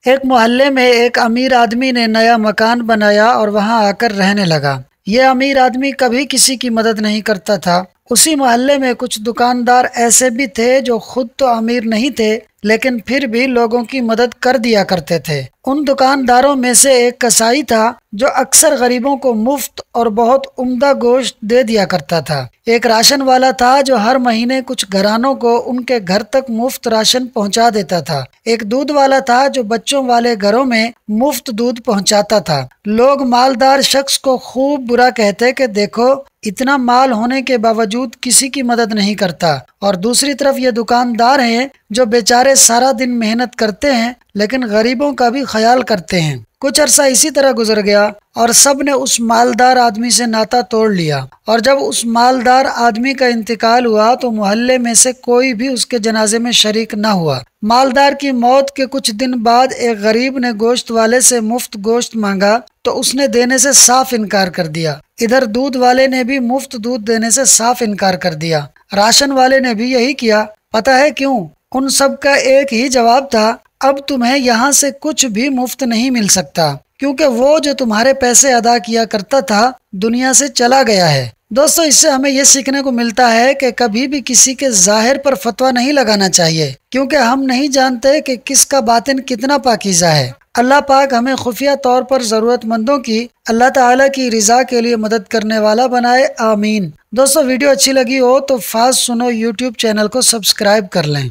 ایک محلے میں ایک امیر آدمی نے نیا مکان بنایا اور وہاں آ کر رہنے لگا۔ یہ امیر آدمی کبھی کسی کی مدد نہیں کرتا تھا۔ اسی محلے میں کچھ دکاندار ایسے بھی تھے جو خود تو امیر نہیں تھے لیکن پھر بھی لوگوں کی مدد کر دیا کرتے تھے۔ ان دکانداروں میں سے ایک کسائی تھا جو اکثر غریبوں کو مفت اور بہت عمدہ گوشت دے دیا کرتا تھا۔ ایک راشن والا تھا جو ہر مہینے کچھ گھرانوں کو ان کے گھر تک مفت راشن پہنچا دیتا تھا۔ ایک دودھ والا تھا جو بچوں والے گھروں میں مفت دودھ پہنچاتا تھا۔ لوگ مالدار شخص کو خوب برا کہتے کہ دیکھو اتنا مال ہونے کے باوجود کسی کی مدد نہیں کرتا، اور دوسری طرف یہ دکاندار ہیں جو بیچارے سارا دن محنت کرتے ہیں لیکن غریبوں کا بھی خیال کرتے ہیں۔ کچھ عرصہ اسی طرح گزر گیا اور سب نے اس مالدار آدمی سے ناطا توڑ لیا، اور جب اس مالدار آدمی کا انتقال ہوا تو محلے میں سے کوئی بھی اس کے جنازے میں شریک نہ ہوا۔ مالدار کی موت کے کچھ دن بعد ایک غریب نے گوشت والے سے مفت گوشت مانگا تو اس نے دینے سے صاف انکار کر دیا۔ ادھر دودھ والے نے بھی مفت دودھ دینے سے صاف انکار کر دیا۔ راشن والے نے بھی یہی کیا۔ پتہ ہے کیوں؟ ان سب کا ایک ہی جواب تھا، اب تمہیں یہاں سے کچھ بھی مفت نہیں مل سکتا، کیونکہ وہ جو تمہارے پیسے ادا کیا کرتا تھا دنیا سے چلا گیا ہے۔ دوستو، اس سے ہمیں یہ سیکھنے کو ملتا ہے کہ کبھی بھی کسی کے ظاہر پر فتویٰ نہیں لگانا چاہیے، کیونکہ ہم نہیں جانتے کہ کس کا باطن کتنا پاکیزہ ہے۔ اللہ پاک ہمیں خفیہ طور پر ضرورت مندوں کی اللہ تعالیٰ کی رضا کے لیے مدد کرنے والا بنائے، آمین۔ دوستو، ویڈیو اچھی لگی ہو تو فاسٹ سنو یوٹیوب چینل کو سبسکرائب کر لیں۔